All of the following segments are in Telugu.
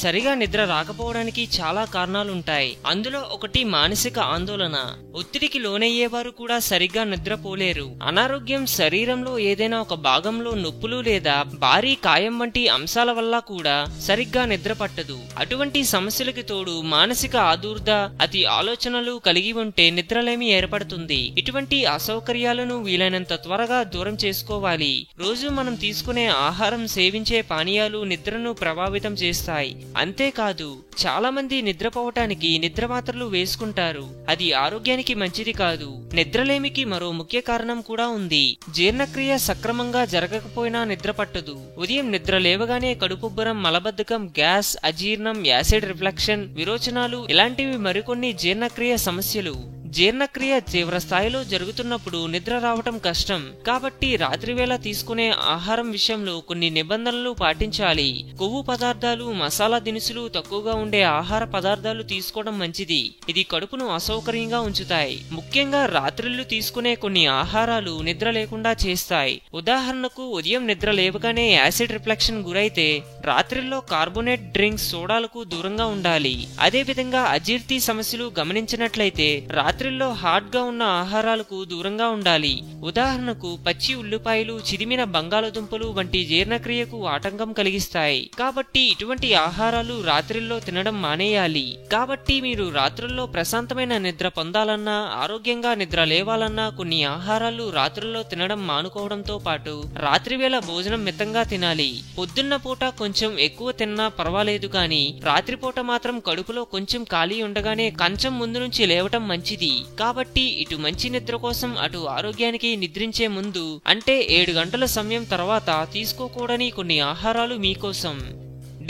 సరిగా నిద్ర రాకపోవడానికి చాలా కారణాలుంటాయి. అందులో ఒకటి మానసిక ఆందోళన. ఒత్తిడికి లోనయ్యేవారు కూడా సరిగ్గా నిద్రపోలేరు. అనారోగ్యం, శరీరంలో ఏదైనా ఒక భాగంలో నొప్పులు లేదా భారీ కాయం వంటి అంశాల వల్ల కూడా సరిగ్గా నిద్ర పట్టదు. అటువంటి సమస్యలకి తోడు మానసిక ఆదుర్ద, అతి ఆలోచనలు కలిగి ఉంటే నిద్రలేమి ఏర్పడుతుంది. ఇటువంటి అసౌకర్యాలను వీలైనంత త్వరగా దూరం చేసుకోవాలి. రోజు మనం తీసుకునే ఆహారం, సేవించే పానీయాలు నిద్రను ప్రభావితం చేస్తాయి. అంతేకాదు, చాలా మంది నిద్రపోవటానికి నిద్ర మాత్రలు వేసుకుంటారు. అది ఆరోగ్యానికి మంచిది కాదు. నిద్రలేమికి మరో ముఖ్య కారణం కూడా ఉంది. జీర్ణక్రియ సక్రమంగా జరగకపోయినా నిద్ర పట్టదు. ఉదయం నిద్ర లేవగానే కడుపుబ్బరం, మలబద్ధకం, గ్యాస్, అజీర్ణం, యాసిడ్ రిఫ్లెక్షన్, విరోచనాలు ఇలాంటివి మరికొన్ని జీర్ణక్రియ సమస్యలు. జీర్ణక్రియ తీవ్ర స్థాయిలో జరుగుతున్నప్పుడు నిద్ర రావటం కష్టం. కాబట్టి రాత్రివేళ తీసుకునే ఆహారం విషయంలో కొన్ని నిబంధనలు పాటించాలి. కొవ్వు పదార్థాలు, మసాలా దినుసులు తక్కువగా ఉండే ఆహార పదార్థాలు తీసుకోవడం మంచిది. ఇది కడుపును అసౌకర్యంగా ఉంచుతాయి. ముఖ్యంగా రాత్రిళ్లు తీసుకునే కొన్ని ఆహారాలు నిద్ర లేకుండా చేస్తాయి. ఉదాహరణకు, ఉదయం నిద్ర లేవగానే యాసిడ్ రిఫ్లెక్షన్ గురైతే రాత్రిల్లో కార్బోనేట్ డ్రింక్స్, సోడాలకు దూరంగా ఉండాలి. అదేవిధంగా అజీర్తి సమస్యలు గమనించినట్లయితే రాత్రిల్లో హాట్ గా ఉన్న ఆహారాలకు దూరంగా ఉండాలి. ఉదాహరణకు, పచ్చి ఉల్లిపాయలు, చిదిమిన బంగాళదుంపలు వంటి జీర్ణక్రియకు ఆటంకం కలిగిస్తాయి. కాబట్టి ఇటువంటి ఆహారాలు రాత్రిల్లో తినడం మానేయాలి. కాబట్టి మీరు రాత్రుల్లో ప్రశాంతమైన నిద్ర పొందాలన్నా, ఆరోగ్యంగా నిద్ర లేవాలన్నా కొన్ని ఆహారాలు రాత్రుల్లో తినడం మానుకోవడంతో పాటు రాత్రివేళ భోజనం మితంగా తినాలి. పొద్దున్న పూట కొంచెం ఎక్కువ తిన్నా పర్వాలేదు, కానీ రాత్రిపూట మాత్రం కడుపులో కొంచెం ఖాళీ ఉండగానే కంచం ముందు నుంచి లేవటం మంచిది. కాబట్టి ఇటు మంచి నిద్ర కోసం, అటు ఆరోగ్యానికి నిద్రించే ముందు అంటే 7 గంటల సమయం తర్వాత తీసుకోకూడని కొన్ని ఆహారాలు మీకోసం.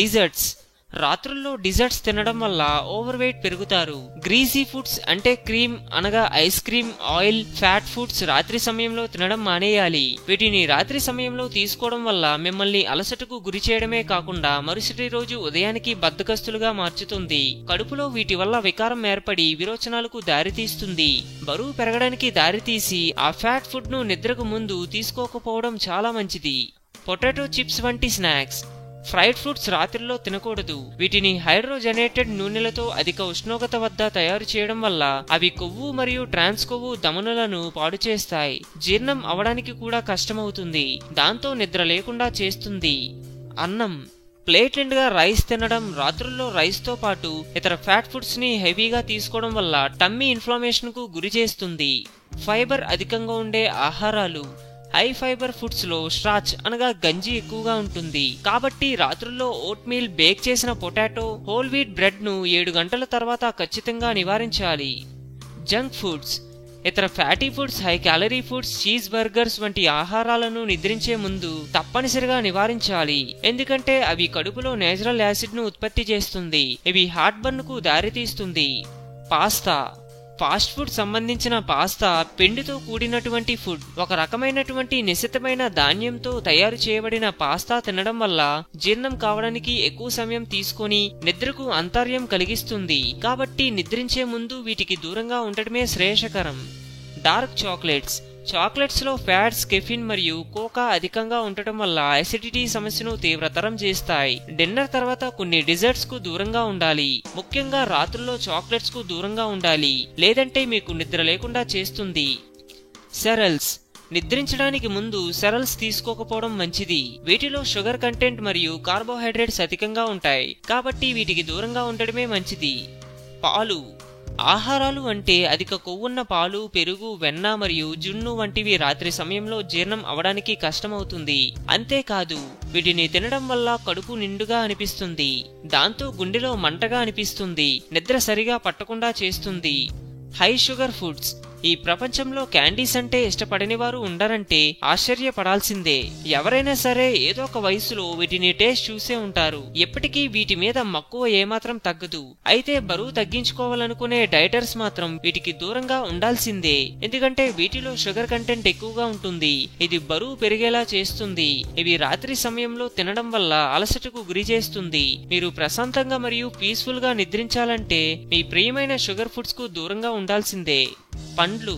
డిజర్ట్స్. రాత్రుల్లో డిజర్ట్స్ తినడం వల్ల ఓవర్ వెయిట్ పెరుగుతారు. గ్రీసీ ఫుడ్స్ అంటే క్రీమ్ అనగా ice cream, oil, fat foods రాత్రి సమయంలో తినడం మానేయాలి. వీటిని రాత్రి సమయంలో తీసుకోవడం వల్ల మిమ్మల్ని అలసటకు గురి చేయడమే కాకుండా మరుసటి రోజు ఉదయానికి బద్ధకస్తులుగా మార్చుతుంది. కడుపులో వీటి వల్ల వికారం ఏర్పడి విరోచనాలకు దారితీస్తుంది. బరువు పెరగడానికి దారితీసి ఆ ఫ్యాట్ ఫుడ్ ను నిద్రకు ముందు తీసుకోకపోవడం చాలా మంచిది. పొటాటో చిప్స్ వంటి స్నాక్స్. ఫ్రైడ్ ఫ్రూట్స్ రాత్రిలో తినకూడదు. వీటిని హైడ్రోజనేటెడ్ నూనెలతో అధిక ఉష్ణోగ్రత వద్ద తయారు చేయడం వల్ల అవి కొవ్వు మరియు ట్రాన్స్ కొవ్వు ధమనులను పాడు చేస్తాయి. జీర్ణం అవడానికి కూడా కష్టమవుతుంది. దాంతో నిద్ర లేకుండా చేస్తుంది. అన్నం. ప్లేట్ నిండుగా రైస్ తినడం, రాత్రుల్లో రైస్ తో పాటు ఇతర ఫ్యాట్ ఫుడ్స్ ని హెవీగా తీసుకోవడం వల్ల టమ్మీ ఇన్ఫ్లమేషన్ కు గురి చేస్తుంది. ఫైబర్ అధికంగా ఉండే ఆహారాలు. హై ఫైబర్ ఫుడ్స్ లో స్టార్చ్ అనగా గంజి ఎక్కువగా ఉంటుంది. కాబట్టి రాత్రుల్లో ఓట్ మీల్, బేక్ చేసిన పొటాటో, హోల్ వీట్ బ్రెడ్ ను 7 గంటల తర్వాత ఖచ్చితంగా నివారించాలి. Junk foods. ఇతర fatty foods, high calorie foods, cheese burgers వంటి ఆహారాలను నిద్రించే ముందు తప్పనిసరిగా నివారించాలి. ఎందుకంటే అవి కడుపులో నేచురల్ యాసిడ్ ను ఉత్పత్తి చేస్తుంది. ఇవి హార్ట్ బర్న్ కు దారితీస్తుంది. పాస్తా. ఫాస్ట్ ఫుడ్ సంబంధించిన పాస్తా పిండితో కూడినటువంటి ఫుడ్. ఒక రకమైనటువంటి నిశితమైన ధాన్యంతో తయారు చేయబడిన పాస్తా తినడం వల్ల జీర్ణం కావడానికి ఎక్కువ సమయం తీసుకొని నిద్రకు అంతర్యం కలిగిస్తుంది. కాబట్టి నిద్రించే ముందు వీటికి దూరంగా ఉండటమే శ్రేయస్కరం. Dark chocolates. చాక్లెట్స్ లో ఫ్యాట్స్, కెఫిన్ మరియు కోకా అధికంగా ఉండటం వల్ల అసిడిటీ సమస్యను తీవ్రతరం చేస్తాయి. డిన్నర్ తర్వాత కొన్ని డిజర్ట్స్ కు దూరంగా ఉండాలి. ముఖ్యంగా రాత్రుల్లో చాక్లెట్స్ కు దూరంగా ఉండాలి, లేదంటే మీకు నిద్ర లేకుండా చేస్తుంది. సెరల్స్. నిద్రించడానికి ముందు సెరల్స్ తీసుకోకపోవడం మంచిది. వీటిలో షుగర్ కంటెంట్ మరియు కార్బోహైడ్రేట్స్ అధికంగా ఉంటాయి. కాబట్టి వీటికి దూరంగా ఉండడమే మంచిది. పాలు. ఆహారాలు అంటే అధిక కొవ్వున్న పాలు, పెరుగు, వెన్న మరియు జున్ను వంటివి రాత్రి సమయంలో జీర్ణం అవడానికి కష్టమవుతుంది. అంతేకాదు, వీటిని తినడం వల్ల కడుపు నిండుగా అనిపిస్తుంది. దాంతో గుండెలో మంటగా అనిపిస్తుంది. నిద్ర సరిగా పట్టకుండా చేస్తుంది. High sugar foods. ఈ ప్రపంచంలో క్యాండీస్ అంటే ఇష్టపడని వారు ఉండరంటే ఆశ్చర్యపడాల్సిందే. ఎవరైనా సరే ఏదో ఒక వయసులో వీటిని టేస్ట్ చూసే ఉంటారు. ఎప్పటికీ వీటి మీద మక్కువ ఏమాత్రం తగ్గదు. అయితే బరువు తగ్గించుకోవాలనుకునే డైటర్స్ మాత్రం వీటికి దూరంగా ఉండాల్సిందే. ఎందుకంటే వీటిలో షుగర్ కంటెంట్ ఎక్కువగా ఉంటుంది. ఇది బరువు పెరిగేలా చేస్తుంది. ఇవి రాత్రి సమయంలో తినడం వల్ల అలసటకు గురి చేస్తుంది. మీరు ప్రశాంతంగా మరియు పీస్ఫుల్ గా నిద్రించాలంటే మీ ప్రియమైన షుగర్ ఫుడ్స్ కు దూరంగా ఉండాల్సిందే. పండ్లు.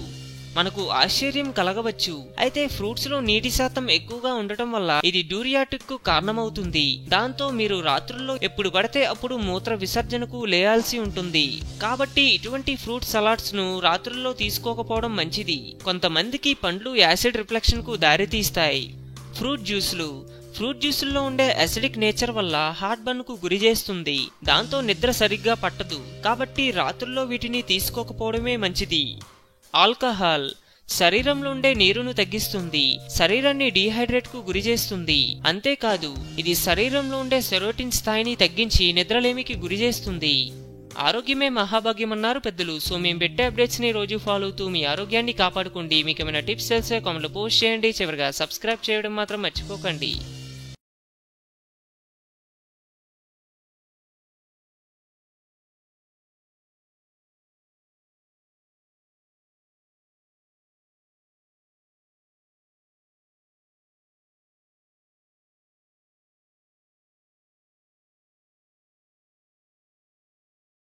మనకు ఆశ్చర్యం కలగవచ్చు. అయితే ఫ్రూట్స్ లో నీటి శాతం ఎక్కువగా ఉండటం వల్ల ఇది డ్యూరియాటిక్ కు కారణమవుతుంది. దాంతో మీరు రాత్రుల్లో ఎప్పుడు పడితే అప్పుడు మూత్ర విసర్జనకు లేయాల్సి ఉంటుంది. కాబట్టి ఇటువంటి ఫ్రూట్ సలాడ్స్ ను రాత్రుల్లో తీసుకోకపోవడం మంచిది. కొంతమందికి పండ్లు యాసిడ్ రిఫ్లెక్షన్ కు దారితీస్తాయి. ఫ్రూట్ జ్యూసుల్లో ఉండే అసిడిక్ నేచర్ వల్ల హార్ట్ బర్న్ కు గురి చేస్తుంది. దాంతో నిద్ర సరిగ్గా పట్టదు. కాబట్టి రాత్రుల్లో వీటిని తీసుకోకపోవడమే మంచిది. ఆల్కహాల్ శరీరంలో ఉండే నీరును తగ్గిస్తుంది. శరీరాన్ని డీహైడ్రేట్ కు గురి చేస్తుంది. అంతేకాదు ఇది శరీరంలో ఉండే సెరోటిన్ స్థాయిని తగ్గించి నిద్రలేమికి గురి చేస్తుంది. ఆరోగ్యమే మహాభాగ్యం అన్నారు పెద్దలు. సో మేము పెట్టే అప్డేట్స్ ని రోజు ఫాలో అవుతూ మీ ఆరోగ్యాన్ని కాపాడుకోండి. మీకు ఏమైనా టిప్స్ తెలిసే కామెంట్లో పోస్ట్ చేయండి. చివరిగా సబ్స్క్రైబ్ చేయడం మాత్రం మర్చిపోకండి.